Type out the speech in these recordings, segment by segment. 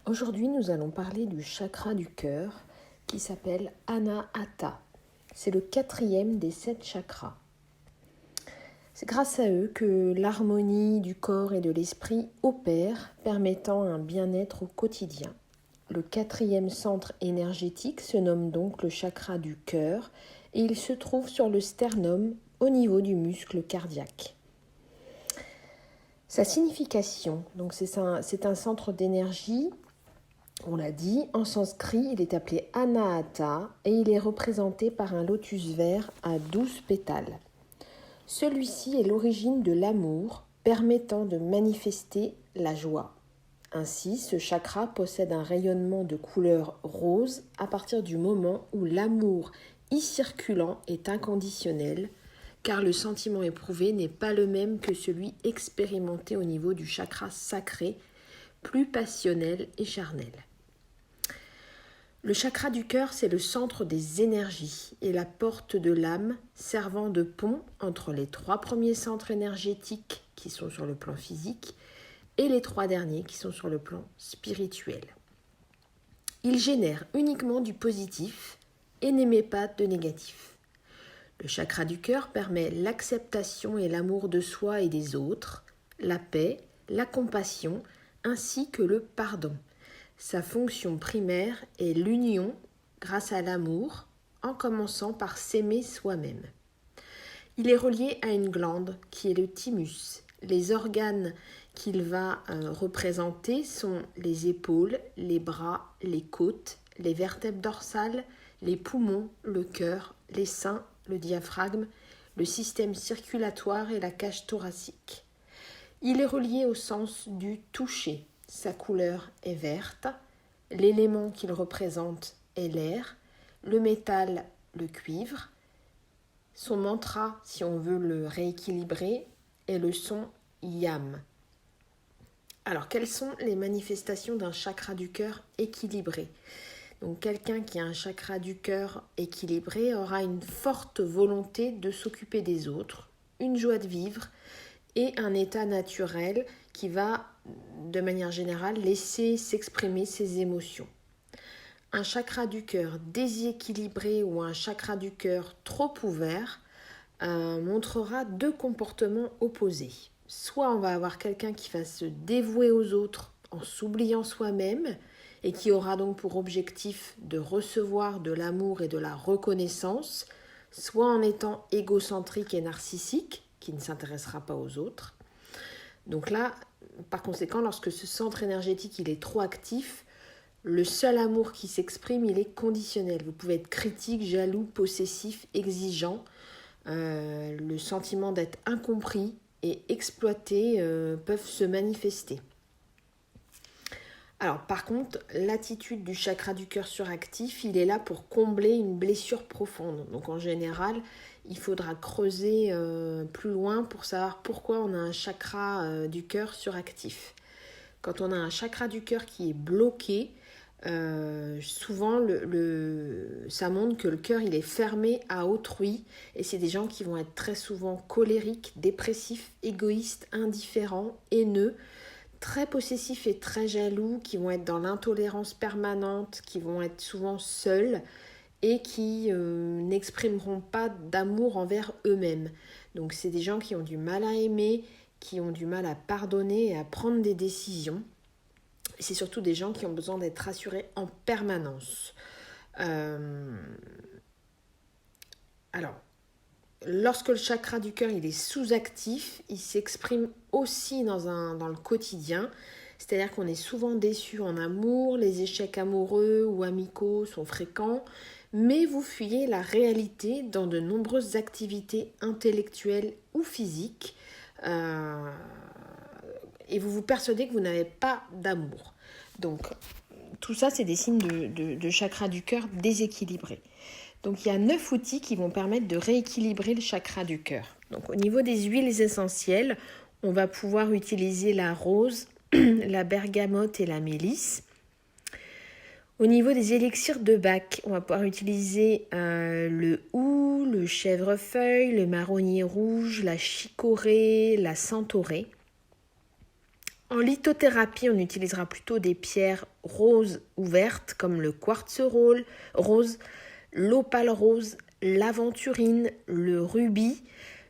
Aujourd'hui, nous allons parler du chakra du cœur qui s'appelle Anahata. C'est le 4e des 7 chakras. C'est grâce à eux que l'harmonie du corps et de l'esprit opère, permettant un bien-être au quotidien. Le 4e centre énergétique se nomme donc le chakra du cœur et il se trouve sur le sternum au niveau du muscle cardiaque. Sa signification, donc c'est un centre d'énergie. On l'a dit, en sanskrit, il est appelé Anahata et il est représenté par un lotus vert à 12 pétales. Celui-ci est l'origine de l'amour, permettant de manifester la joie. Ainsi, ce chakra possède un rayonnement de couleur rose à partir du moment où l'amour y circulant est inconditionnel, car le sentiment éprouvé n'est pas le même que celui expérimenté au niveau du chakra sacré, plus passionnel et charnel. Le chakra du cœur, c'est le centre des énergies et la porte de l'âme, servant de pont entre les 3 premiers centres énergétiques qui sont sur le plan physique et les 3 derniers qui sont sur le plan spirituel. Il génère uniquement du positif et n'émet pas de négatif. Le chakra du cœur permet l'acceptation et l'amour de soi et des autres, la paix, la compassion ainsi que le pardon. Sa fonction primaire est l'union grâce à l'amour, en commençant par s'aimer soi-même. Il est relié à une glande qui est le thymus. Les organes qu'il va représenter sont les épaules, les bras, les côtes, les vertèbres dorsales, les poumons, le cœur, les seins, le diaphragme, le système circulatoire et la cage thoracique. Il est relié au sens du toucher. Sa couleur est verte, l'élément qu'il représente est l'air, le métal, le cuivre. Son mantra, si on veut le rééquilibrer, est le son Yam. Alors, quelles sont les manifestations d'un chakra du cœur équilibré ? Donc, quelqu'un qui a un chakra du cœur équilibré aura une forte volonté de s'occuper des autres, une joie de vivre et un état naturel qui va, de manière générale, laisser s'exprimer ses émotions. Un chakra du cœur déséquilibré ou un chakra du cœur trop ouvert montrera 2 comportements opposés. Soit on va avoir quelqu'un qui va se dévouer aux autres en s'oubliant soi-même et qui aura donc pour objectif de recevoir de l'amour et de la reconnaissance, soit en étant égocentrique et narcissique, qui ne s'intéressera pas aux autres. Donc là, par conséquent, lorsque ce centre énergétique il est trop actif, le seul amour qui s'exprime, il est conditionnel. Vous pouvez être critique, jaloux, possessif, exigeant. Le sentiment d'être incompris et exploité peuvent se manifester. Alors par contre, l'attitude du chakra du cœur suractif, il est là pour combler une blessure profonde. Donc en général, il faudra creuser plus loin pour savoir pourquoi on a un chakra du cœur suractif. Quand on a un chakra du cœur qui est bloqué, souvent ça montre que le cœur il est fermé à autrui et c'est des gens qui vont être très souvent colériques, dépressifs, égoïstes, indifférents, haineux, très possessifs et très jaloux, qui vont être dans l'intolérance permanente, qui vont être souvent seuls et qui n'exprimeront pas d'amour envers eux-mêmes. Donc c'est des gens qui ont du mal à aimer, qui ont du mal à pardonner et à prendre des décisions. C'est surtout des gens qui ont besoin d'être rassurés en permanence. Alors, lorsque le chakra du cœur il est sous-actif, il s'exprime aussi dans le quotidien. C'est-à-dire qu'on est souvent déçu en amour, les échecs amoureux ou amicaux sont fréquents, mais vous fuyez la réalité dans de nombreuses activités intellectuelles ou physiques. Et vous vous persuadez que vous n'avez pas d'amour. Donc, tout ça, c'est des signes de chakra du cœur déséquilibré. Donc, il y a 9 outils qui vont permettre de rééquilibrer le chakra du cœur. Donc, au niveau des huiles essentielles, on va pouvoir utiliser la rose, la bergamote et la mélisse. Au niveau des élixirs de Bach, on va pouvoir utiliser le hou, le chèvrefeuille, le marronnier rouge, la chicorée, la centaurée. En lithothérapie, on utilisera plutôt des pierres roses ou vertes comme le quartz rose, l'opale rose, l'aventurine, le rubis,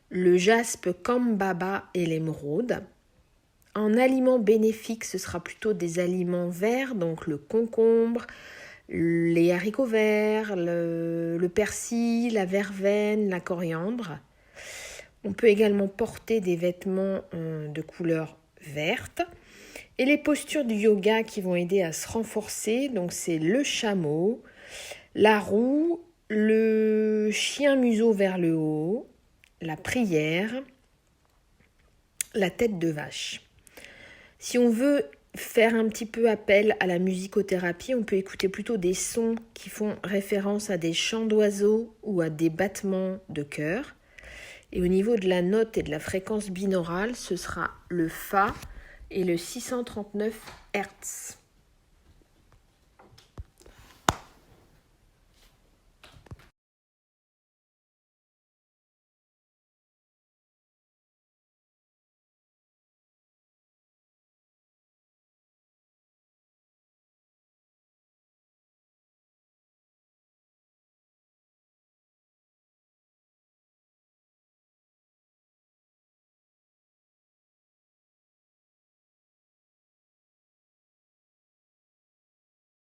le jaspe cambaba et l'émeraude. En aliments bénéfiques, ce sera plutôt des aliments verts, donc le concombre, les haricots verts, le persil, la verveine, la coriandre. On peut également porter des vêtements de couleur verte. Et les postures du yoga qui vont aider à se renforcer, donc c'est le chameau, la roue, le chien museau vers le haut, la prière, la tête de vache. Si on veut faire un petit peu appel à la musicothérapie, on peut écouter plutôt des sons qui font référence à des chants d'oiseaux ou à des battements de cœur. Et au niveau de la note et de la fréquence binaurale, ce sera le Fa et le 639 Hz.